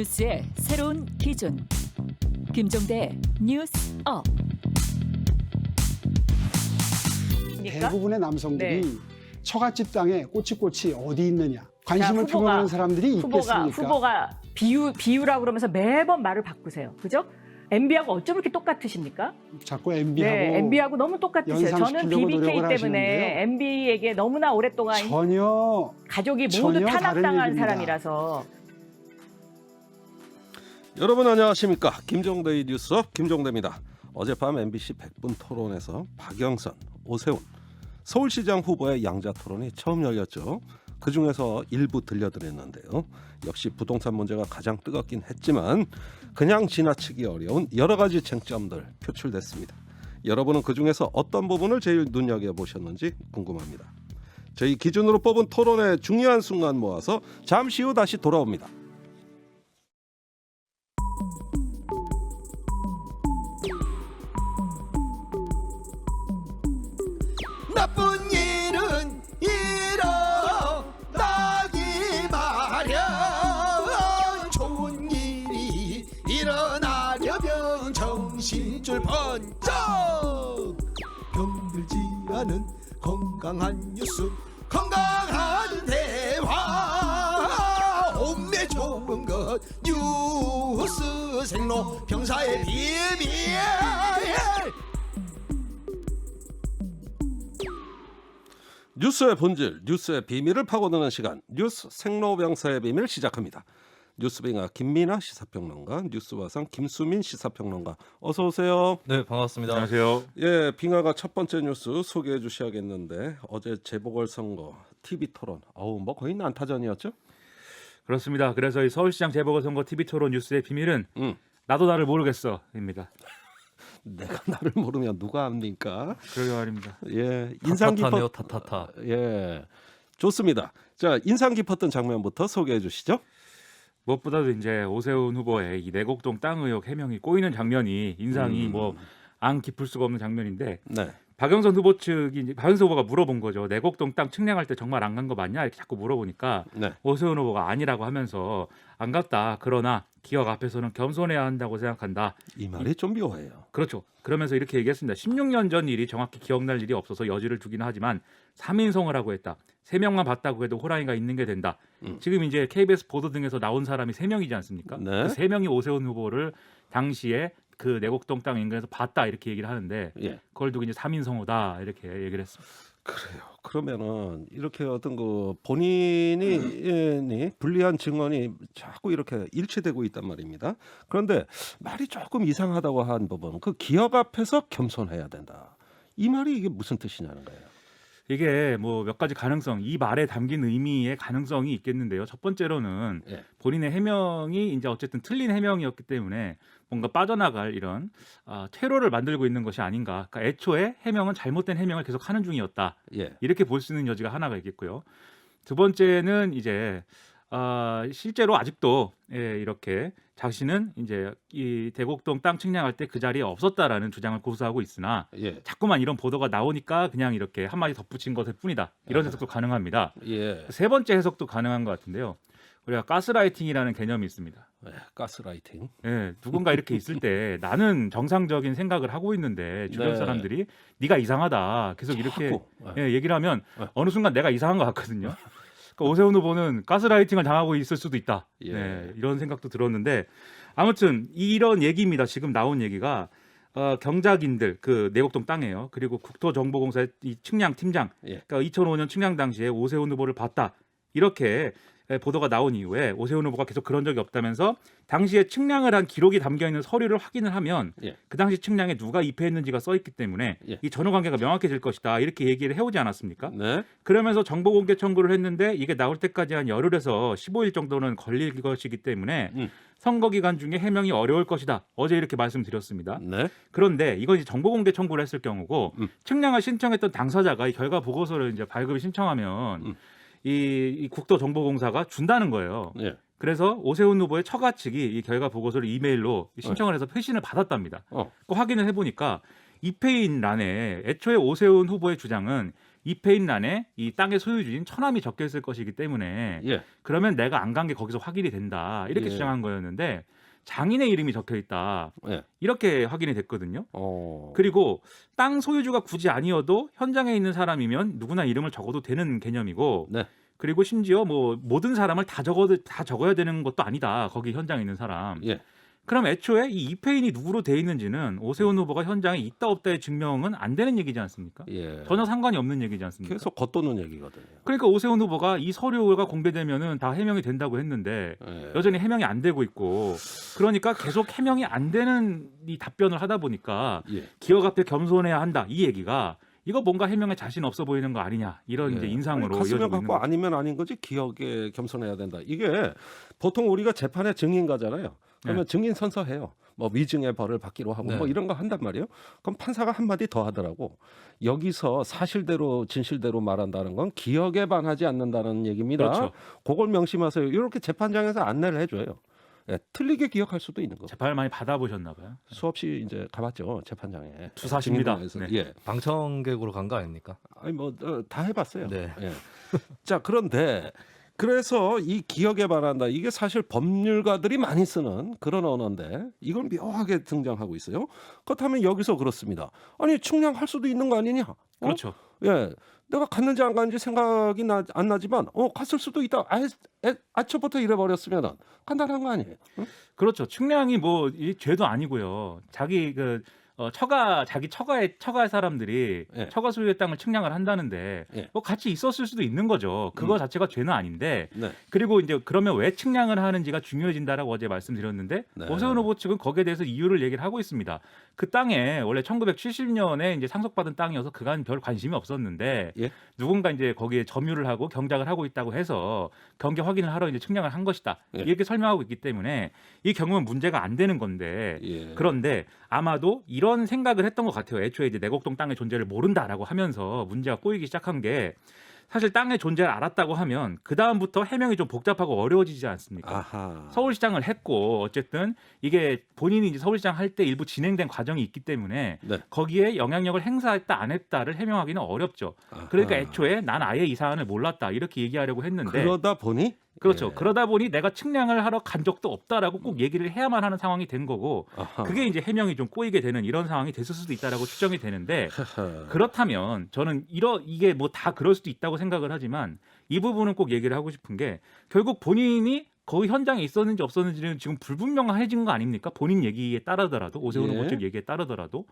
뉴스의 새로운 기준. 김종대 뉴스업. 대부분의 남성들이 네. 처갓집 땅에 꼬치꼬치 어디 있느냐 관심을 자, 표명하는 사람들이 있겠습니까? 후보가 비유라고 그러면서 매번 말을 바꾸세요. 그죠? MB하고 어쩜 이렇게 똑같으십니까? 자꾸 MB하고 네, MB하고 너무 똑같으세요. 저는 연상시키려고 BBK 노력을 때문에 하시는데요. MB에게 너무나 오랫동안 전혀 가족이 모두 전혀 다른 탄압당한 얘기입니다. 사람이라서. 여러분 안녕하십니까. 김종대의 뉴스업 김종대입니다. 어젯밤 MBC 100분 토론에서 박영선, 오세훈, 서울시장 후보의 양자 토론이 처음 열렸죠. 그중에서 일부 들려드렸는데요. 역시 부동산 문제가 가장 뜨겁긴 했지만 그냥 지나치기 어려운 여러 가지 쟁점들 표출됐습니다. 여러분은 그중에서 어떤 부분을 제일 눈여겨보셨는지 궁금합니다. 저희 기준으로 뽑은 토론의 중요한 순간 모아서 잠시 후 다시 돌아옵니다. 나쁜 일은 일어나기 마련. 좋은 일이 일어나려면 정신줄 번쩍. 병들지 않은 건강한 뉴스, 건강한 대화. 몸에 좋은 것 뉴스 생로 병사의 비밀. 뉴스의 본질, 뉴스의 비밀을 파고드는 시간, 뉴스 생로병사의 비밀 시작합니다. 뉴스빙아 김민아 시사평론가, 뉴스화상 김수민 시사평론가, 어서 오세요. 네, 반갑습니다. 안녕하세요. 예, 빙아가 첫 번째 뉴스 소개해 주셔야겠는데 어제 재보궐선거 TV 토론, 뭐 거의 난타전이었죠? 그렇습니다. 그래서 이 서울시장 재보궐선거 TV 토론 뉴스의 비밀은 나도 나를 모르겠어입니다. 내가 나를 모르면 누가 압니까? 그러게 말입니다. 예, 인상 타타네요, 깊었. 타타타. 예, 좋습니다. 자, 인상 깊었던 장면부터 소개해 주시죠. 무엇보다도 이제 오세훈 후보의 이 내곡동 땅 의혹 해명이 꼬이는 장면이 인상이 뭐 안 깊을 수가 없는 장면인데 네, 박영선 후보 측이 이제 박영선 후보가 물어본 거죠. 내곡동 땅 측량할 때 정말 안 간 거 맞냐 이렇게 자꾸 물어보니까 네, 오세훈 후보가 아니라고 하면서 안 갔다. 그러나 기억 앞에서는 겸손해야 한다고 생각한다. 이 말이 좀 묘해요. 그렇죠. 그러면서 이렇게 얘기했습니다. 16년 전 일이 정확히 기억날 일이 없어서 여지를 두기는 하지만 3인성을 하고 했다. 3명만 봤다고 해도 호랑이가 있는 게 된다. 지금 이제 KBS 보도 등에서 나온 사람이 3명이지 않습니까? 네. 그 3명이 오세훈 후보를 당시에 그 내곡동 땅 인근에서 봤다 이렇게 얘기를 하는데 예. 그걸 두고 이제 3인성호다 이렇게 얘기를 했습니다. 그래요. 그러면은 이렇게 어떤 그 본인이 불리한 증언이 자꾸 이렇게 일치되고 있단 말입니다. 그런데 말이 조금 이상하다고 한 부분, 그 기억 앞에서 겸손해야 된다. 이 말이 이게 무슨 뜻이냐는 거예요. 이게 뭐 몇 가지 가능성, 이 말에 담긴 의미의 가능성이 있겠는데요. 첫 번째로는 예. 본인의 해명이 이제 어쨌든 틀린 해명이었기 때문에 뭔가 빠져나갈 이런 퇴로를 만들고 있는 것이 아닌가. 그러니까 애초에 해명은 잘못된 해명을 계속 하는 중이었다. 예. 이렇게 볼 수 있는 여지가 하나가 있겠고요. 두 번째는 이제 실제로 아직도 이렇게 자신은 이제 이 대곡동 땅 측량할 때 그 자리에 없었다라는 주장을 고수하고 있으나 예. 자꾸만 이런 보도가 나오니까 그냥 이렇게 한마디 덧붙인 것일 뿐이다. 이런 해석도 가능합니다. 예. 세 번째 해석도 가능한 것 같은데요. 우리가 가스라이팅이라는 개념이 있습니다. 예. 가스라이팅. 예, 누군가 이렇게 있을 때 나는 정상적인 생각을 하고 있는데 주변 네. 사람들이 네가 이상하다 계속 이렇게 자꾸, 얘기를 하면 네. 어느 순간 내가 이상한 것 같거든요. 그러니까 오세훈 후보는 가스라이팅을 당하고 있을 수도 있다. 예. 네, 이런 생각도 들었는데 아무튼 이런 얘기입니다. 지금 나온 얘기가 경작인들 그 내곡동 땅이에요. 그리고 국토정보공사의 이 측량 팀장, 예. 그러니까 2005년 측량 당시에 오세훈 후보를 봤다. 이렇게 보도가 나온 이후에 오세훈 후보가 계속 그런 적이 없다면서 당시에 측량을 한 기록이 담겨 있는 서류를 확인을 하면 예. 그 당시 측량에 누가 입회했는지가 써 있기 때문에 예. 이 전후 관계가 명확해질 것이다. 이렇게 얘기를 해오지 않았습니까? 네. 그러면서 정보 공개 청구를 했는데 이게 나올 때까지 한 열흘에서 15일 정도는 걸릴 것이기 때문에 선거 기간 중에 해명이 어려울 것이다. 어제 이렇게 말씀드렸습니다. 네. 그런데 이건 이제 정보 공개 청구를 했을 경우고 측량을 신청했던 당사자가 이 결과 보고서를 이제 발급을 신청하면 이 국토정보공사가 준다는 거예요. 예. 그래서 오세훈 후보의 처가 측이 이 결과 보고서를 이메일로 신청을 해서 회신을 받았답니다. 그 확인을 해보니까 입회인 란에 애초에 오세훈 후보의 주장은 이페인란에 이 땅의 소유주인 처남이 적혀 있을 것이기 때문에 예. 그러면 내가 안 간 게 거기서 확인이 된다 이렇게 예. 주장한 거였는데 장인의 이름이 적혀 있다 예. 이렇게 확인이 됐거든요. 어. 그리고 땅 소유주가 굳이 아니어도 현장에 있는 사람이면 누구나 이름을 적어도 되는 개념이고 네. 그리고 심지어 뭐 모든 사람을 다 적어야 되는 것도 아니다. 거기 현장에 있는 사람. 예. 그럼 애초에 이 이페인이 누구로 돼 있는지는 오세훈 후보가 현장에 있다 없다의 증명은 안 되는 얘기지 않습니까? 예. 전혀 상관이 없는 얘기지 않습니까? 계속 겉도는 얘기거든요. 그러니까 오세훈 후보가 이 서류가 공개되면은 다 해명이 된다고 했는데 예. 여전히 해명이 안 되고 있고 그러니까 계속 해명이 안 되는 이 답변을 하다 보니까 예. 기억 앞에 겸손해야 한다 이 얘기가 이거 뭔가 해명에 자신 없어 보이는 거 아니냐 이런 이제 인상으로 갔으면 이어지고 있는 갖고 거죠. 아니면 아닌 거지 기억에 겸손해야 된다. 이게 보통 우리가 재판에 증인 가잖아요. 그러면 증인 선서해요. 뭐 위증의 벌을 받기로 하고 네. 뭐 이런 거 한단 말이에요. 그럼 판사가 한마디 더 하더라고. 여기서 사실대로 진실대로 말한다는 건 기억에 반하지 않는다는 얘기입니다. 그렇죠. 그걸 명심하세요. 이렇게 재판장에서 안내를 해줘요. 예, 틀리게 기억할 수도 있는 거. 재판을 많이 받아보셨나 봐요. 수없이 이제 가봤죠 재판장에. 투사십니다. 증인단에서. 네. 예. 방청객으로 간 거 아닙니까? 아니 뭐 다 해봤어요. 네. 예. 자 그런데 그래서 이 기억에 반한다 이게 사실 법률가들이 많이 쓰는 그런 언어인데 이걸 묘하게 등장하고 있어요. 그렇다면 여기서 그렇습니다. 아니 측량할 수도 있는 거 아니냐? 그렇죠. 예. 내가 갔는지 안 갔는지 생각이 안 나지만 갔을 수도 있다. 아초부터 이래버렸으면 간단한 거 아니에요? 응? 그렇죠. 측량이 뭐 이 죄도 아니고요. 자기 자기 처가의 사람들이 예. 처가 소유의 땅을 측량을 한다는데 예. 뭐 같이 있었을 수도 있는 거죠. 그거 자체가 죄는 아닌데 네. 그리고 이제 그러면 왜 측량을 하는지가 중요해진다라고 어제 말씀드렸는데 네. 오세훈 후보 측은 거기에 대해서 이유를 얘기를 하고 있습니다. 그 땅에 원래 1970년에 이제 상속받은 땅이어서 그간 별 관심이 없었는데 예. 누군가 이제 거기에 점유를 하고 경작을 하고 있다고 해서 경계 확인을 하러 이제 측량을 한 것이다. 예. 이렇게 설명하고 있기 때문에 이 경우는 문제가 안 되는 건데 예. 그런데 아마도 이런 생각을 했던 것 같아요. 애초에 이제 내곡동 땅의 존재를 모른다라고 하면서 문제가 꼬이기 시작한 게 사실 땅의 존재를 알았다고 하면 그 다음부터 해명이 좀 복잡하고 어려워지지 않습니까? 아하. 서울시장을 했고 어쨌든 이게 본인이 이제 서울시장 할 때 일부 진행된 과정이 있기 때문에 네. 거기에 영향력을 행사했다 안 했다를 해명하기는 어렵죠. 아하. 그러니까 애초에 난 아예 이 사안을 몰랐다 이렇게 얘기하려고 했는데 그러다 보니 그렇죠. 예. 그러다 보니 내가 측량을 하러 간 적도 없다라고 꼭 얘기를 해야만 하는 상황이 된 거고 아하. 그게 이제 해명이 좀 꼬이게 되는 이런 상황이 됐을 수도 있다라고 추정이 되는데 하하. 그렇다면 저는 이게 뭐 다 그럴 수도 있다고 생각을 하지만 이 부분은 꼭 얘기를 하고 싶은 게 결국 본인이 거기 현장에 있었는지 없었는지는 지금 불분명해진 거 아닙니까? 본인 얘기에 따르더라도 오세훈 예. 후보 측 얘기에 따르더라도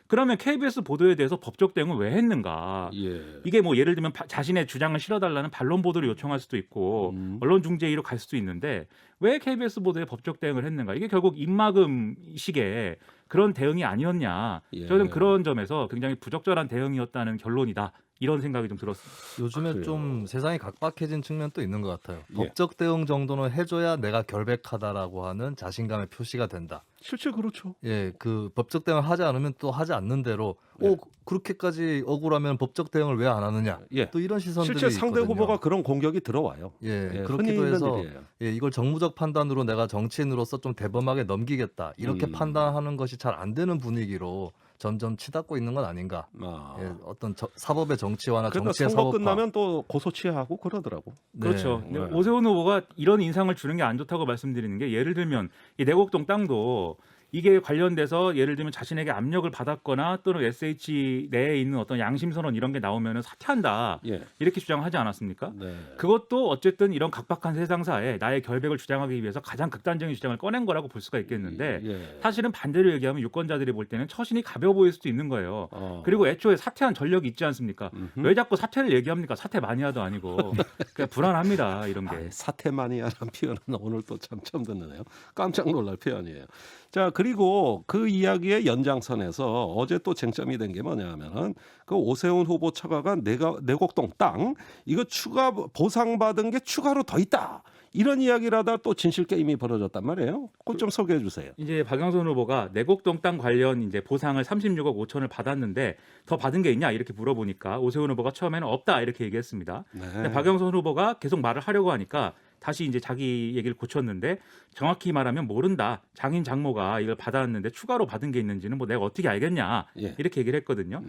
그러면 KBS 보도에 대해서 법적 대응을 왜 했는가? 예. 이게 뭐 예를 들면 자신의 주장을 실어달라는 반론 보도를 요청할 수도 있고 언론 중재위로 갈 수도 있는데 왜 KBS 보도에 법적 대응을 했는가? 이게 결국 입막음식의 그런 대응이 아니었냐? 예. 저는 그런 점에서 굉장히 부적절한 대응이었다는 결론이다. 이런 생각이 좀 들었습니다. 요즘에 그래요. 좀 세상이 각박해진 측면도 있는 것 같아요. 예. 법적 대응 정도는 해줘야 내가 결백하다라고 하는 자신감의 표시가 된다. 실제 그렇죠. 예, 그 법적 대응을 하지 않으면 또 하지 않는 대로, 네. 그렇게까지 억울하면 법적 대응을 왜 안 하느냐. 예. 또 이런 시선들이 실제 상대 있거든요. 후보가 그런 공격이 들어와요. 예, 흔히 그렇기도 있는 해서 일이에요. 예, 이걸 정무적 판단으로 내가 정치인으로서 좀 대범하게 넘기겠다 이렇게 판단하는 것이 잘 안 되는 분위기로 점점 치닫고 있는 건 아닌가. 아. 예, 어떤 사법의 정치화나 그러다 정치의 선거 사법화. 끝나면 또 고소 취하하고 그러더라고. 네, 그렇죠. 네. 오세훈 후보가 이런 인상을 주는 게 안 좋다고 말씀드리는 게 예를 들면 이 내곡동 땅도 이게 관련돼서 예를 들면 자신에게 압력을 받았거나 또는 SH 내에 있는 어떤 양심선언 이런 게 나오면 사퇴한다 예. 이렇게 주장하지 않았습니까? 네. 그것도 어쨌든 이런 각박한 세상사에 나의 결백을 주장하기 위해서 가장 극단적인 주장을 꺼낸 거라고 볼 수가 있겠는데 예. 사실은 반대로 얘기하면 유권자들이 볼 때는 처신이 가벼워 보일 수도 있는 거예요. 그리고 애초에 사퇴한 전력이 있지 않습니까? 왜 자꾸 사퇴를 얘기합니까? 사퇴 마니아도 아니고 그냥 불안합니다 이런 게. 사태마니아라는 표현은 오늘 또 참 처음 듣네요. 깜짝 놀랄 표현이에요. 자 그리고 그 이야기의 연장선에서 어제 또 쟁점이 된 게 뭐냐면은 그 오세훈 후보 처가가 내곡동 땅 이거 추가 보상받은 게 추가로 더 있다. 이런 이야기를 하다 또 진실 게임이 벌어졌단 말이에요. 그것 좀 소개해 주세요. 이제 박영선 후보가 내곡동 땅 관련 이제 보상을 36억 5천을 받았는데 더 받은 게 있냐 이렇게 물어보니까 오세훈 후보가 처음에는 없다 이렇게 얘기했습니다. 네. 근데 박영선 후보가 계속 말을 하려고 하니까 다시 이제 자기 얘기를 고쳤는데 정확히 말하면 모른다. 장인 장모가 이걸 받았는데 추가로 받은 게 있는지는 뭐 내가 어떻게 알겠냐 예. 이렇게 얘기를 했거든요.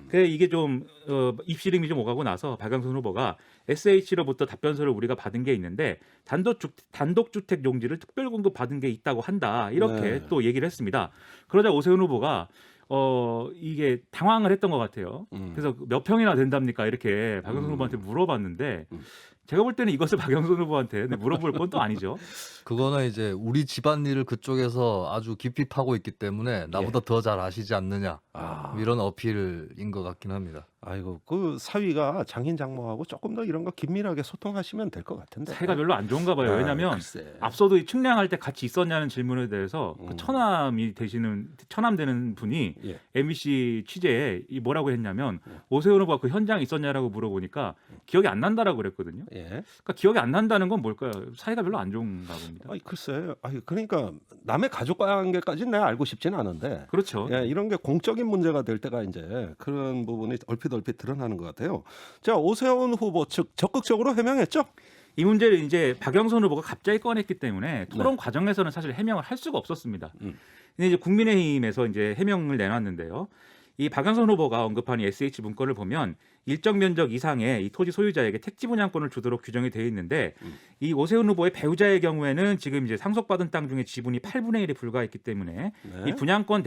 그래 이게 좀 입시름이 좀 오가고 나서 박영선 후보가 SH로부터 답변서를 우리가 받은 게 있는데 단독주택 용지를 특별 공급 받은 게 있다고 한다. 이렇게 네. 또 얘기를 했습니다. 그러자 오세훈 후보가 이게 당황을 했던 것 같아요. 그래서 몇 평이나 된답니까? 이렇게 박영선 후보한테 물어봤는데 제가 볼 때는 이것을 박영선 후보한테 물어볼 건 또 아니죠. 그거는 이제 우리 집안일을 그쪽에서 아주 깊이 파고 있기 때문에 나보다 더 잘 아시지 않느냐 아, 이런 어필인 것 같긴 합니다. 아이고 그 사위가 장인 장모하고 조금 더 이런 거 긴밀하게 소통하시면 될 것 같은데. 사이가 별로 안 좋은가 봐요. 아, 왜냐하면 글쎄. 앞서도 이 측량할 때 같이 있었냐는 질문에 대해서 그 처남 되는 분이 예. MBC 취재에 이 뭐라고 했냐면 오세훈 후보가 그 현장에 있었냐라고 물어보니까 기억이 안 난다라고 그랬거든요. 예. 그러니까 기억이 안 난다는 건 뭘까요? 사이가 별로 안 좋은가 봅니다. 아이 글쎄. 아이 그러니까 남의 가족 관계까지는 내가 알고 싶지는 않은데. 그렇죠. 예, 이런 게 공적인 문제가 될 때가 이제 그런 부분이 얼핏 드러나는 것 같아요. 자, 오세훈 후보 측 적극적으로 해명했죠? 이 문제를 이제 박영선 후보가 갑자기 꺼냈기 때문에 토론 과정에서는 사실 해명을 할 수가 없었습니다. 근데 이제 국민의힘에서 이제 해명을 내놨는데요. 이 박영선 후보가 언급한 이 SH 문건을 보면 일정 면적 이상의 이 토지 소유자에게 택지 분양권을 주도록 규정이 되어 있는데 이 오세훈 후보의 배우자의 경우에는 지금 이제 상속받은 땅 중에 지분이 8분의 1에 불과했기 때문에 이 분양권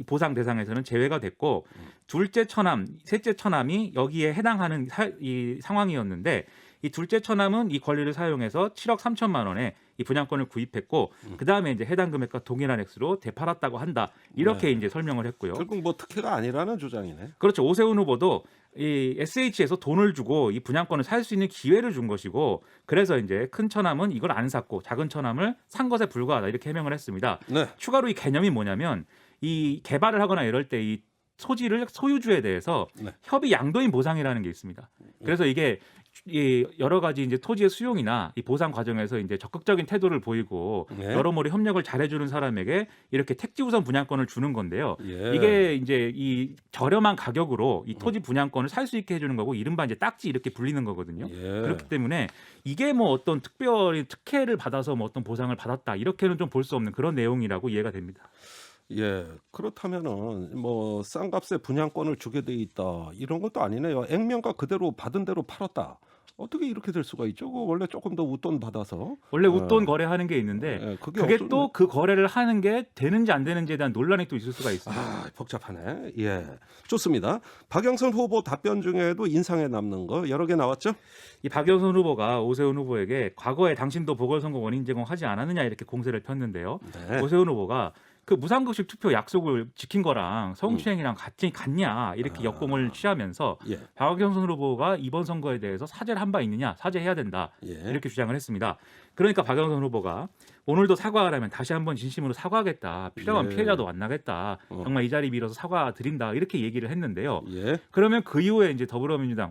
보상 대상에서는 제외가 됐고 둘째 처남, 셋째 처남이 여기에 해당하는 이 상황이었는데 이 둘째 처남은 이 권리를 사용해서 7억 3천만 원에 이 분양권을 구입했고 그 다음에 이제 해당 금액과 동일한 액수로 되팔았다고 한다 이렇게 이제 설명을 했고요. 결국 뭐 특혜가 아니라는 주장이네. 그렇죠. 오세훈 후보도 이 SH에서 돈을 주고 이 분양권을 살 수 있는 기회를 준 것이고 그래서 이제 큰 처남은 이걸 안 샀고 작은 처남을 산 것에 불과하다 이렇게 해명을 했습니다. 네. 추가로 이 개념이 뭐냐면 이 개발을 하거나 이럴 때 이 소지를 소유주에 대해서 협의 양도인 보상이라는 게 있습니다. 그래서 이게 이 여러 가지 이제 토지의 수용이나 이 보상 과정에서 이제 적극적인 태도를 보이고 여러모로 협력을 잘해주는 사람에게 이렇게 택지 우선 분양권을 주는 건데요. 예. 이게 이제 이 저렴한 가격으로 이 토지 분양권을 살 수 있게 해주는 거고 이른바 이제 딱지 이렇게 불리는 거거든요. 예. 그렇기 때문에 이게 뭐 어떤 특별히 특혜를 받아서 뭐 어떤 보상을 받았다 이렇게는 좀 볼 수 없는 그런 내용이라고 이해가 됩니다. 예, 그렇다면은 뭐 싼 값에 분양권을 주게 돼 있다 이런 것도 아니네요. 액면가 그대로 받은 대로 팔았다. 어떻게 이렇게 될 수가 있죠? 그 원래 조금 더 웃돈 받아서 원래 웃돈 거래하는 게 있는데 그게 또 그 거래를 하는 게 되는지 안 되는지에 대한 논란이 또 있을 수가 있습니다. 아, 복잡하네. 예, 좋습니다. 박영선 후보 답변 중에도 인상에 남는 거 여러 개 나왔죠? 이 박영선 후보가 오세훈 후보에게 과거에 당신도 보궐선거 원인 제공하지 않았느냐 이렇게 공세를 폈는데요. 네. 오세훈 후보가 그 무상급식 투표 약속을 지킨 거랑 성추행이랑 같냐 이렇게 역공을 취하면서 예. 박영선 후보가 이번 선거에 대해서 사죄를 한 바 있느냐 사죄해야 된다 예. 이렇게 주장을 했습니다. 그러니까 박영선 후보가 오늘도 사과하라면 다시 한번 진심으로 사과하겠다. 필요한 예. 피해자도 만나겠다. 정말 이 자리 빌어서 사과드린다 이렇게 얘기를 했는데요. 예. 그러면 그 이후에 이제 더불어민주당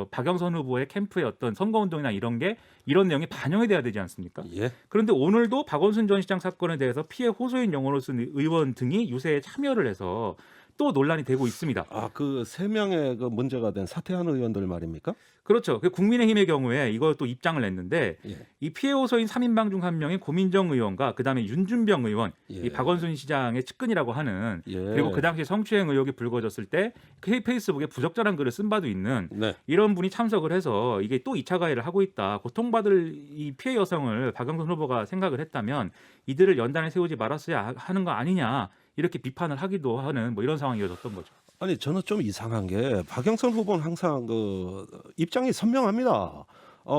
박영선 후보의 캠프의 어떤 선거운동이나 이런 내용이 반영이 돼야 되지 않습니까? 예. 그런데 오늘도 박원순 전 시장 사건에 대해서 피해 호소인 영어로 쓴 의원 등이 유세에 참여를 해서 또 논란이 되고 있습니다. 아, 그 세 명의 그 문제가 된 사퇴한 의원들 말입니까? 그렇죠. 그 국민의힘의 경우에 이걸 또 입장을 냈는데 예. 이 피해 호소인 3인방 중 한 명인 고민정 의원과 그다음에 윤준병 의원, 예. 이 박원순 시장의 측근이라고 하는 예. 그리고 그 당시 성추행 의혹이 불거졌을 때 페이스북에 부적절한 글을 쓴 바도 있는 네. 이런 분이 참석을 해서 이게 또 2차 가해를 하고 있다. 고통받을 이 피해 여성을 박영선 후보가 생각을 했다면 이들을 연단에 세우지 말았어야 하는 거 아니냐. 이렇게 비판을 하기도 하는 뭐 이런 상황이 이어졌던 거죠. 아니 저는 좀 이상한 게 박영선 후보는 항상 그 입장이 선명합니다.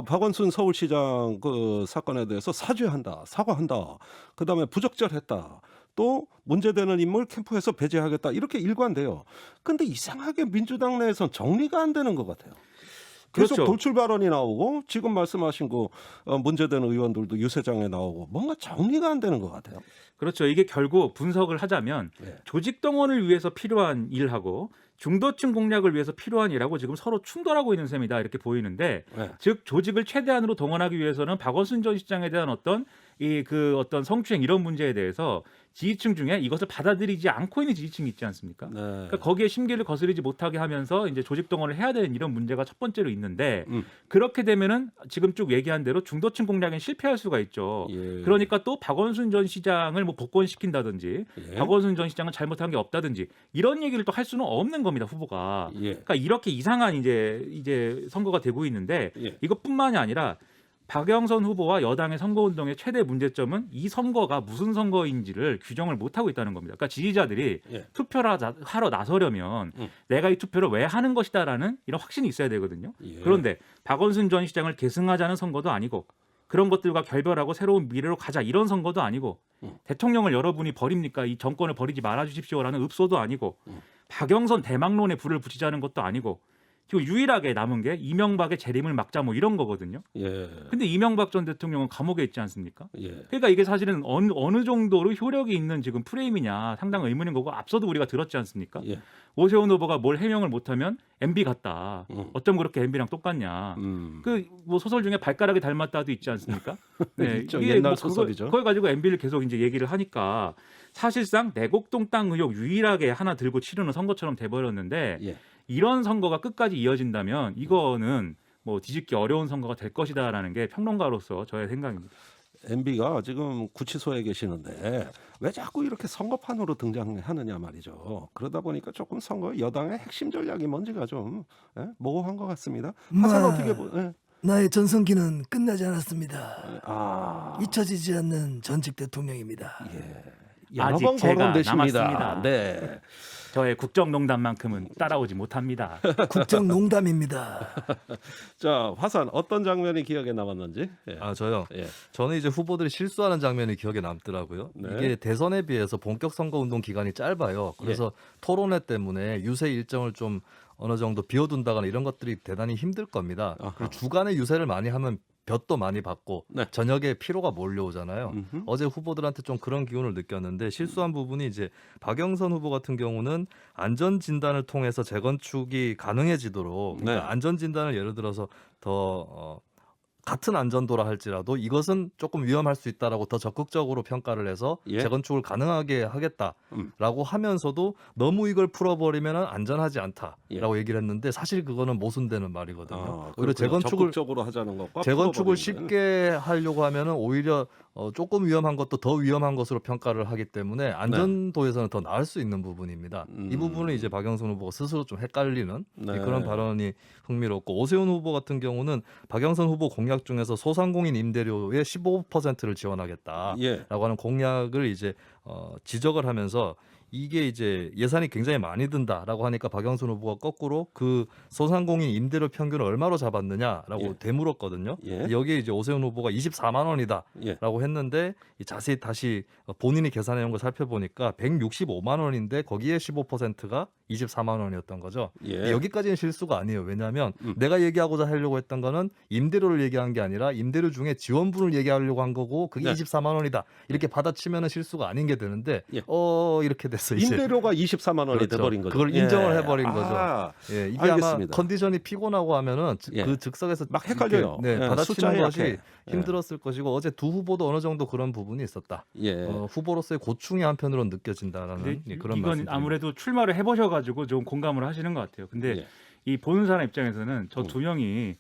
박원순 서울시장 그 사건에 대해서 사죄한다, 사과한다. 그다음에 부적절했다. 또 문제되는 인물 캠프에서 배제하겠다. 이렇게 일관돼요. 근데 이상하게 민주당 내에선 정리가 안 되는 것 같아요. 계속 그렇죠. 돌출 발언이 나오고 지금 말씀하신 그 문제되는 의원들도 유세장에 나오고 뭔가 정리가 안 되는 것 같아요. 그렇죠. 이게 결국 분석을 하자면 네. 조직 동원을 위해서 필요한 일하고 중도층 공략을 위해서 필요한 일하고 지금 서로 충돌하고 있는 셈이다 이렇게 보이는데 네. 즉 조직을 최대한으로 동원하기 위해서는 박원순 전 시장에 대한 어떤 이 그 어떤 성추행 이런 문제에 대해서 지지층 중에 이것을 받아들이지 않고 있는 지지층이 있지 않습니까? 네. 그러니까 거기에 심기를 거스르지 못하게 하면서 이제 조직 동원을 해야 되는 이런 문제가 첫 번째로 있는데 그렇게 되면은 지금 쭉 얘기한 대로 중도층 공략엔 실패할 수가 있죠. 예. 그러니까 또 박원순 전 시장을 뭐 복권시킨다든지 예. 박원순 전 시장은 잘못한 게 없다든지 이런 얘기를 또 할 수는 없는 겁니다, 후보가. 예. 그러니까 이렇게 이상한 이제 선거가 되고 있는데 예. 이것뿐만이 아니라 박영선 후보와 여당의 선거운동의 최대 문제점은 이 선거가 무슨 선거인지를 규정을 못하고 있다는 겁니다. 그러니까 지지자들이 예. 투표를 하러 나서려면 내가 이 투표를 왜 하는 것이다라는 이런 확신이 있어야 되거든요. 예. 그런데 박원순 전 시장을 계승하자는 선거도 아니고 그런 것들과 결별하고 새로운 미래로 가자 이런 선거도 아니고 대통령을 여러분이 버립니까? 이 정권을 버리지 말아주십시오라는 읍소도 아니고 박영선 대망론에 불을 붙이자는 것도 아니고 그리고 유일하게 남은 게 이명박의 재림을 막자 뭐 이런 거거든요. 예. 근데 이명박 전 대통령은 감옥에 있지 않습니까? 예. 그러니까 이게 사실은 어느 정도로 효력이 있는 지금 프레임이냐 상당 의문인 거고 앞서도 우리가 들었지 않습니까? 예. 오세훈 후보가 뭘 해명을 못하면 MB 같다. 어쩜 그렇게 MB랑 똑같냐. 그 뭐 소설 중에 발가락이 닮았다도 있지 않습니까? 있죠. 이게 옛날 뭐 소설이죠. 그걸 가지고 MB를 계속 이제 얘기를 하니까 사실상 내곡동 땅 의혹 유일하게 하나 들고 치르는 선거처럼 돼버렸는데 예. 이런 선거가 끝까지 이어진다면 이거는 뭐 뒤집기 어려운 선거가 될 것이다라는 게 평론가로서 저의 생각입니다. MB가 지금 구치소에 계시는데 왜 자꾸 이렇게 선거판으로 등장하느냐 말이죠. 그러다 보니까 조금 선거 여당의 핵심 전략이 뭔지가 좀 모호한 것 같습니다. 하산 어떻게 예. 나의 전성기는 끝나지 않았습니다. 아, 잊혀지지 않는 전직 대통령입니다. 여러 아직 번 제가 거론되십니다. 남았습니다. 네. 저의 국정농단만큼은 따라오지 못합니다. 국정농담입니다. 자, 화산 어떤 장면이 기억에 남았는지. 예. 아 저요. 예. 저는 이제 후보들이 실수하는 장면이 기억에 남더라고요. 네. 이게 대선에 비해서 본격 선거 운동 기간이 짧아요. 그래서 토론회 때문에 유세 일정을 좀 어느 정도 비워둔다거나 이런 것들이 대단히 힘들 겁니다. 아하. 그리고 주간에 유세를 많이 하면 볕도 많이 받고 네. 저녁에 피로가 몰려오잖아요. 음흠. 어제 후보들한테 좀 그런 기운을 느꼈는데 실수한 부분이 이제 박영선 후보 같은 경우는 안전 진단을 통해서 재건축이 가능해지도록 그러니까 네. 안전 진단을 예를 들어서 더 같은 안전도라 할지라도 이것은 조금 위험할 수 있다라고 더 적극적으로 평가를 해서 예. 재건축을 가능하게 하겠다라고 하면서도 너무 이걸 풀어버리면 안전하지 않다라고 얘기를 했는데 사실 그거는 모순되는 말이거든요. 아, 오히려 재건축을 적극적으로 하자는 것과 재건축을 풀어버리는 쉽게 하려고 하면은 오히려 조금 위험한 것도 더 위험한 것으로 평가를 하기 때문에 안전도에서는 더 나을 수 있는 부분입니다. 이 부분은 이제 박영선 후보가 스스로 좀 헷갈리는 네. 그런 발언이 흥미롭고 오세훈 후보 같은 경우는 박영선 후보 공약 중에서 소상공인 임대료의 15%를 지원하겠다라고 예. 하는 공약을 이제 지적을 하면서 이게 이제 예산이 굉장히 많이 든다라고 하니까 박영선 후보가 거꾸로 그 소상공인 임대료 평균을 얼마로 잡았느냐라고 예. 되물었거든요. 예. 여기에 이제 오세훈 후보가 24만 원이다라고 예. 했는데 자세히 다시 본인이 계산해온 걸 살펴보니까 165만 원인데 거기에 15%가 24만 원이었던 거죠. 예. 여기까지는 실수가 아니에요. 왜냐하면 내가 얘기하고자 하려고 했던 거는 임대료를 얘기한 게 아니라 임대료 중에 지원분을 얘기하려고 한 거고 그게 네. 24만 원이다. 이렇게 받아치면은 실수가 아닌 게 되는데 예. 이렇게 됐어 이제. 임대료가 24만 원이 그렇죠. 돼버린 거죠. 그걸 인정을 해버린 거죠. 아, 예, 이게 알겠습니다. 아마 컨디션이 피곤하고 하면은 예. 그 즉석에서 막 헷갈려요. 이렇게, 예, 받아치는 숫자에 것이 약해. 힘들었을 것이고 어제 두 후보도 어느 정도 그런 부분이 있었다. 예. 후보로서의 고충이 한편으로는 느껴진다라는 근데 그런 이건 말씀. 아무래도 출마를 해보셔가지고 좀 공감을 하시는 것 같아요. 근데 예. 이 보는 사람 입장에서는 저 두 명이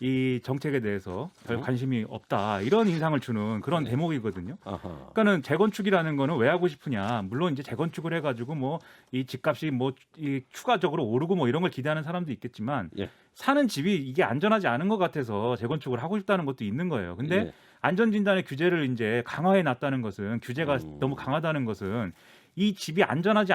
이 정책에 대해서 별 관심이 없다 이런 인상을 주는 그런 대목이거든요. 아하. 그러니까는 재건축이라는 거는 왜 하고 싶으냐. 물론 이제 재건축을 해가지고 뭐 이 집값이 뭐 이 추가적으로 오르고 뭐 이런 걸 기대하는 사람도 있겠지만 예. 사는 집이 이게 안전하지 않은 것 같아서 재건축을 하고 싶다는 것도 있는 거예요. 근데 예. 안전진단의 규제를 이제 강화해 놨다는 것은 규제가 너무 강하다는 것은 이 집이 안전하지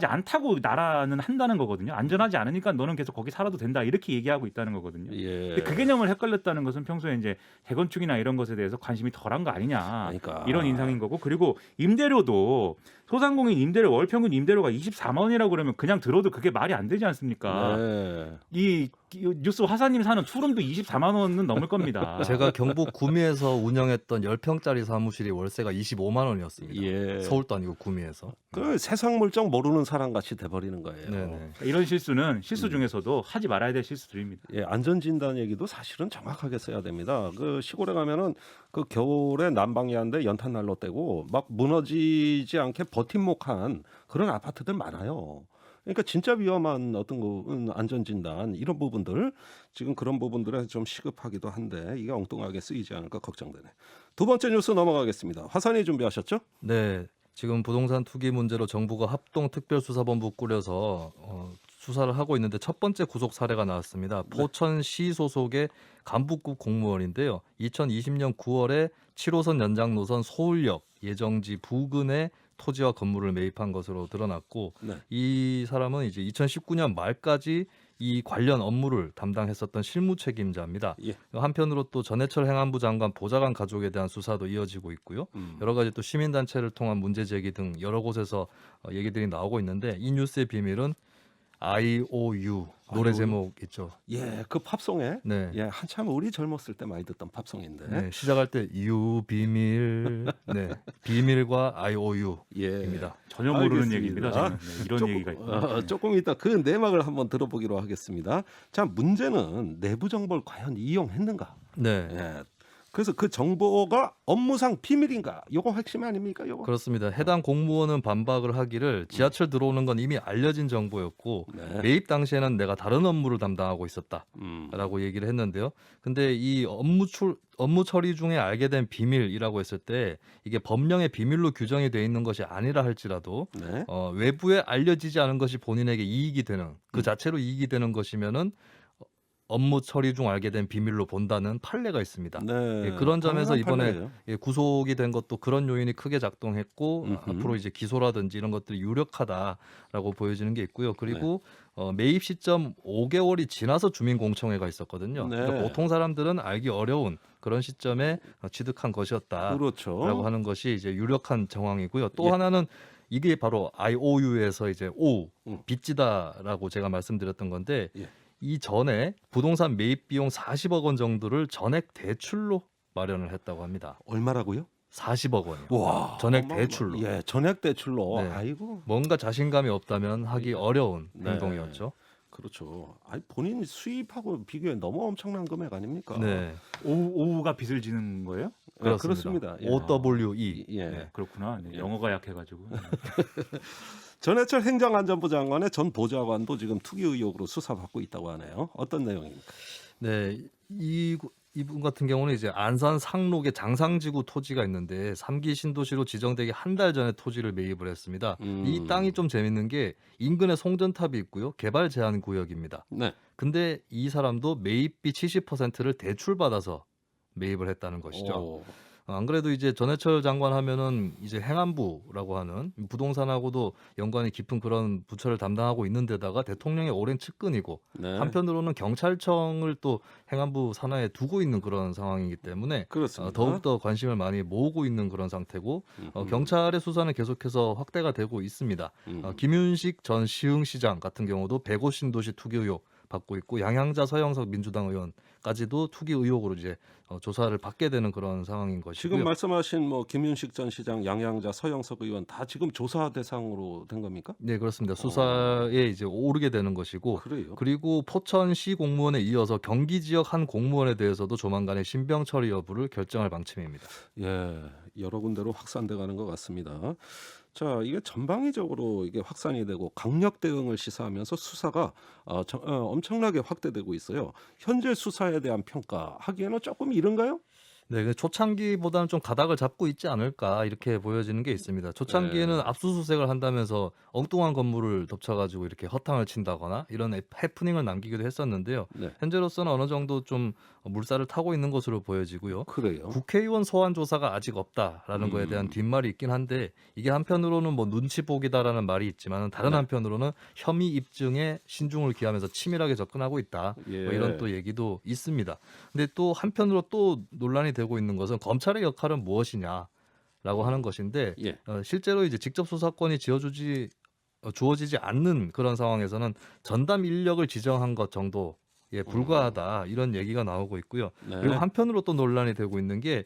않다고 나라는 한다는 거거든요. 안전하지 않으니까 너는 계속 거기 살아도 된다 이렇게 얘기하고 있다는 거거든요. 예. 근데 그 개념을 헷갈렸다는 것은 평소에 이제 재건축이나 이런 것에 대해서 관심이 덜한 거 아니냐 그러니까. 이런 인상인 거고 그리고 임대료도 소상공인 임대료 월 평균 임대료가 24만 원이라고 그러면 그냥 들어도 그게 말이 안 되지 않습니까? 네. 이 뉴스 화사님 사는 투룸도 24만 원은 넘을 겁니다. 제가 경북 구미에서 운영했던 10평짜리 사무실이 월세가 25만 원이었습니다. 예. 서울도 아니고 구미에서. 그 세상 물정 모르는 사람 같이 돼버리는 거예요. 네네. 이런 실수는 실수 중에서도 하지 말아야 될 실수들입니다. 예, 안전진단 얘기도 사실은 정확하게 써야 됩니다. 그 시골에 가면은 그 겨울에 난방이한데 연탄난로 떼고 막 무너지지 않게 버팀목한 그런 아파트들 많아요. 그러니까 진짜 위험한 어떤 거 안전진단 이런 부분들 지금 그런 부분들에 좀 시급하기도 한데 이게 엉뚱하게 쓰이지 않을까 걱정되네. 두 번째 뉴스 넘어가겠습니다. 화산이 준비하셨죠? 네. 지금 부동산 투기 문제로 정부가 합동특별수사본부 꾸려서 수사를 하고 있는데 첫 번째 구속 사례가 나왔습니다. 포천시 소속의 간부급 공무원인데요. 2020년 9월에 7호선 연장 노선 서울역 예정지 부근에 토지와 건물을 매입한 것으로 드러났고 네. 이 사람은 이제 2019년 말까지 이 관련 업무를 담당했었던 실무 책임자입니다. 예. 한편으로 또 전해철 행안부 장관 보좌관 가족에 대한 수사도 이어지고 있고요. 여러 가지 또 시민단체를 통한 문제 제기 등 여러 곳에서 얘기들이 나오고 있는데 이 뉴스의 비밀은 IOU 노래 제목 있죠. 예, 그 팝송에 네. 예, 한참 우리 젊었을 때 많이 듣던 팝송인데. 네, 시작할 때 You 비밀, 네, 비밀과 IOU입니다. 전혀 모르는 알겠습니다. 얘기입니다. 저는. 네, 이런 조금, 얘기가 있고. 조금 이따 그 내막을 한번 들어보기로 하겠습니다. 자, 문제는 내부 정보를 과연 이용했는가? 네. 예. 그래서 그 정보가 업무상 비밀인가? 요거 핵심 아닙니까? 요거. 그렇습니다. 해당 공무원은 반박을 하기를 지하철 들어오는 건 이미 알려진 정보였고 네. 매입 당시에는 내가 다른 업무를 담당하고 있었다라고 음. 얘기를 했는데요. 근데 이 업무 처리 중에 알게 된 비밀이라고 했을 때 이게 법령의 비밀로 규정이 돼 있는 것이 아니라 할지라도 네. 외부에 알려지지 않은 것이 본인에게 이익이 되는 그 자체로 이익이 되는 것이면은 업무 처리 중 알게 된 비밀로 본다는 판례가 있습니다. 네. 예, 그런 점에서 당연한 이번에 판례예요. 예, 구속이 된 것도 그런 요인이 크게 작동했고 음흠. 앞으로 이제 기소라든지 이런 것들이 유력하다라고 보여지는 게 있고요. 그리고 네. 매입 시점 5개월이 지나서 주민공청회가 있었거든요. 네. 그러니까 보통 사람들은 알기 어려운 그런 시점에 취득한 것이었다라고 그렇죠. 하는 것이 이제 유력한 정황이고요. 또 예. 하나는 이게 바로 IOU에서 이제 O 음. 빚지다라고 제가 말씀드렸던 건데 예. 이 전에 부동산 매입 비용 40억 원 정도를 전액 대출로 마련을 했다고 합니다. 얼마라고요? 40억 원이요. 와. 전액 어마어마- 대출로. 예, 전액 대출로. 네. 아이고. 뭔가 자신감이 없다면 하기 어려운 네. 행동이었죠. 그렇죠. 아니 본인 수입하고 비교해 너무 엄청난 금액 아닙니까? 네, 오우가 빚을 지는 거예요? 네, 그렇습니다. 예. OWE. 예. 네, 그렇구나. 네, 예. 영어가 약해가지고. 전해철 행정안전부 장관의 전 보좌관도 지금 투기 의혹으로 수사받고 있다고 하네요. 어떤 내용입니까? 네, 이분 같은 경우는 이제 안산 상록에 장상지구 토지가 있는데 3기 신도시로 지정되기 한 달 전에 토지를 매입을 했습니다. 이 땅이 좀 재밌는 게 인근에 송전탑이 있고요. 개발 제한 구역입니다. 네. 근데 이 사람도 매입비 70%를 대출받아서 매입을 했다는 것이죠. 오. 안 그래도 이제 전해철 장관 하면은 이제 행안부라고 하는 부동산하고도 연관이 깊은 그런 부처를 담당하고 있는 데다가 대통령의 오랜 측근이고 네. 한편으로는 경찰청을 또 행안부 산하에 두고 있는 그런 상황이기 때문에 그렇습니다. 더욱더 관심을 많이 모으고 있는 그런 상태고 경찰의 수사는 계속해서 확대가 되고 있습니다. 김윤식 전 시흥시장 같은 경우도 105 신도시 투기 의혹 받고 있고 양향자 서영석 민주당 의원까지도 투기 의혹으로 이제 조사를 받게 되는 그런 상황인 것이고요. 지금 말씀하신 뭐 김윤식 전 시장, 양양자, 서영석 의원 다 지금 조사 대상으로 된 겁니까? 네, 그렇습니다. 수사에 이제 오르게 되는 것이고 그래요. 그리고 포천시 공무원에 이어서 경기 지역 한 공무원에 대해서도 조만간에 신병 처리 여부를 결정할 방침입니다. 예, 여러 군데로 확산돼 가는 것 같습니다. 자, 이게 전방위적으로 이게 확산이 되고 강력 대응을 시사하면서 수사가 엄청나게 확대되고 있어요. 현재 수사에 대한 평가 하기에는 조금 이른가요? 네, 초창기보다는 좀 가닥을 잡고 있지 않을까 이렇게 보여지는 게 있습니다. 초창기에는 네. 압수수색을 한다면서 엉뚱한 건물을 덮쳐가지고 이렇게 허탕을 친다거나 이런 해프닝을 남기기도 했었는데요. 네, 현재로서는 어느 정도 좀 물살을 타고 있는 것으로 보여지고요. 그래요. 국회의원 소환 조사가 아직 없다라는 거에 대한 뒷말이 있긴 한데 이게 한편으로는 뭐 눈치 보기다라는 말이 있지만 다른 네. 한편으로는 혐의 입증에 신중을 기하면서 치밀하게 접근하고 있다. 예. 뭐 이런 또 얘기도 있습니다. 근데 또 한편으로 또 논란이 되고 있는 것은 검찰의 역할은 무엇이냐. 라고 하는 것인데 예. 실제로 이제 직접 수사권이 주어지지 않는 그런 상황에서는 전담 인력을 지정한 것 정도에 불과하다 이런 얘기가 나오고 있고요. 네. 그리고 한편으로 또 논란이 되고 있는 게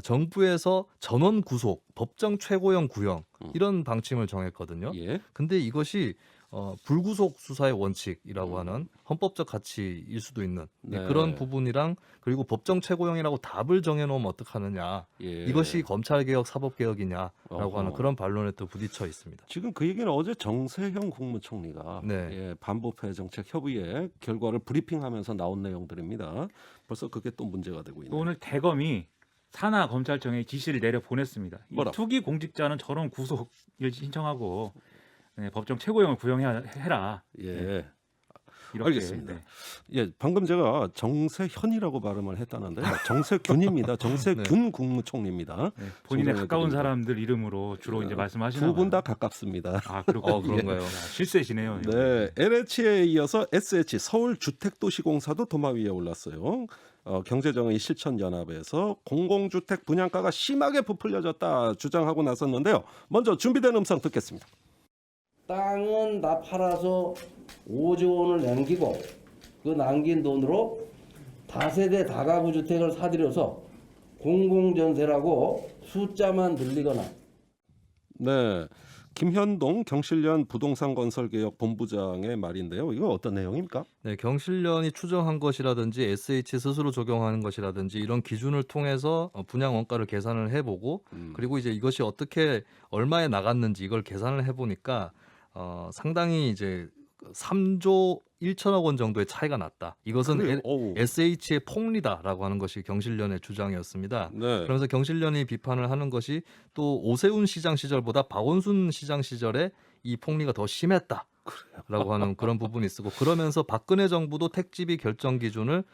정부에서 전원 구속, 법정 최고형 구형 이런 방침을 정했거든요. 예. 근데 이것이 불구속 수사의 원칙이라고 하는 헌법적 가치일 수도 있는 네. 그런 부분이랑 그리고 법정 최고형이라고 답을 정해놓으면 어떡하냐 예. 이것이 검찰개혁, 사법개혁이냐라고 어허. 하는 그런 반론에 또 부딪혀 있습니다. 지금 그 얘기는 어제 정세형 국무총리가 네. 예, 반부패 정책 협의회 결과를 브리핑하면서 나온 내용들입니다. 벌써 그게 또 문제가 되고 있네요. 오늘 대검이 산하 검찰청에 지시를 내려 보냈습니다. 이 뭐라고? 투기 공직자는 저런 구속을 신청하고 네, 법정 최고형을 구형해라. 예. 이렇게. 알겠습니다. 네. 예, 방금 제가 정세현이라고 발음을 했다는데 정세균입니다. 정세균 국무총리입니다. 네, 본인의 정정해 가까운 드립니다. 사람들 이름으로 주로 이제 말씀하시는 두 분 다 가깝습니다. 아 그렇군요. 그런가요? 야, 실세시네요. 네, LH에 이어서 SH 서울주택도시공사도 도마 위에 올랐어요. 경제정의 실천연합에서 공공주택 분양가가 심하게 부풀려졌다 주장하고 나섰는데요. 먼저 준비된 음성 듣겠습니다. 땅은 다 팔아서 5조 원을 남기고 그 남긴 돈으로 다세대 다가구 주택을 사들여서 공공전세라고 숫자만 들리거나 네, 김현동 경실련 부동산건설개혁 본부장의 말인데요. 이거 어떤 내용입니까? 네, 경실련이 추정한 것이라든지 SH 스스로 적용하는 것이라든지 이런 기준을 통해서 분양 원가를 계산을 해보고 그리고 이제 이것이 어떻게 얼마에 나갔는지 이걸 계산을 해보니까 상당히 이제 3조 1천억 원 정도의 차이가 났다. 이것은 SH의 폭리다라고 하는 것이 경실련의 주장이었습니다. 네. 그러면서 경실련이 비판을 하는 것이 또 오세훈 시장 시절보다 박원순 시장 시절에 이 폭리가 더 심했다라고 하는 그런 부분이 있고 그러면서 박근혜 정부도 택지비 결정 기준을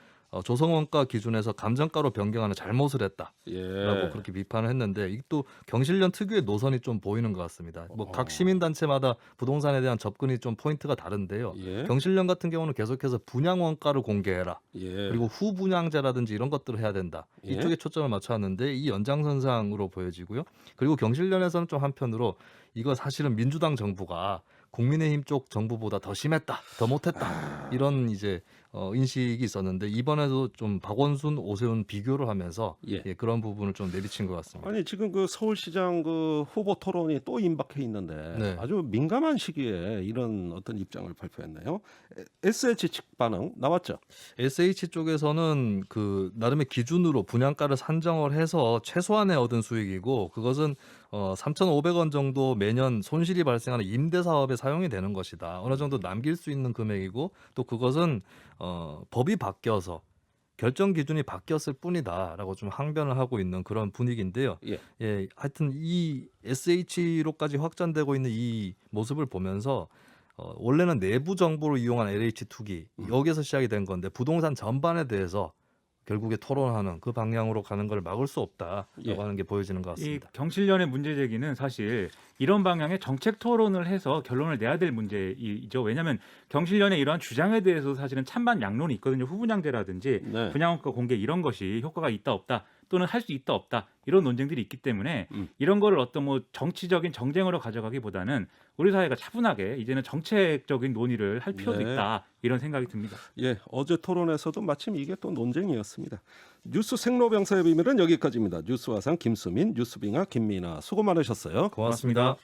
조성원가 기준에서 감정가로 변경하는 잘못을 했다라고 예. 그렇게 비판을 했는데 이게 또 경실련 특유의 노선이 좀 보이는 것 같습니다. 뭐 각 시민단체마다 부동산에 대한 접근이 좀 포인트가 다른데요. 예. 경실련 같은 경우는 계속해서 분양 원가를 공개해라. 예. 그리고 후분양제라든지 이런 것들을 해야 된다. 예. 이쪽에 초점을 맞춰왔는데 이 연장선상으로 보여지고요. 그리고 경실련에서는 좀 한편으로 이거 사실은 민주당 정부가 국민의힘 쪽 정부보다 더 심했다, 더 못했다 이런 이제 인식이 있었는데 이번에도 좀 박원순, 오세훈 비교를 하면서 예. 그런 부분을 좀 내비친 것 같습니다. 아니 지금 그 서울시장 그 후보 토론이 또 임박해 있는데 네. 아주 민감한 시기에 이런 어떤 입장을 발표했네요. SH 측 반응 나왔죠? SH 쪽에서는 그 나름의 기준으로 분양가를 산정을 해서 최소한의 얻은 수익이고 그것은 3,500원 정도 매년 손실이 발생하는 임대 사업에 사용이 되는 것이다. 어느 정도 남길 수 있는 금액이고 또 그것은 법이 바뀌어서 결정 기준이 바뀌었을 뿐이다라고 좀 항변을 하고 있는 그런 분위기인데요. 예. 하여튼 이 SH로까지 확장되고 있는 이 모습을 보면서 원래는 내부 정보를 이용한 LH 투기 여기서 시작이 된 건데 부동산 전반에 대해서 결국에 토론하는 그 방향으로 가는 걸 막을 수 없다라고 예. 하는 게 보여지는 것 이 같습니다. 경실련의 문제 제기는 사실 이런 방향의 정책 토론을 해서 결론을 내야 될 문제이죠. 왜냐하면 경실련의 이러한 주장에 대해서 사실은 찬반 양론이 있거든요. 후분양제라든지 네. 분양원가 공개 이런 것이 효과가 있다 없다 또는 할 수 있다 없다 이런 논쟁들이 있기 때문에 음. 이런 거를 어떤 뭐 정치적인 정쟁으로 가져가기보다는 우리 사회가 차분하게 이제는 정책적인 논의를 할 필요도 네. 있다 이런 생각이 듭니다. 예, 어제 토론에서도 마침 이게 또 논쟁이었습니다. 뉴스 생로병사의 비밀은 여기까지입니다. 뉴스화상 김수민, 뉴스빙하 김민아 수고 많으셨어요. 고맙습니다.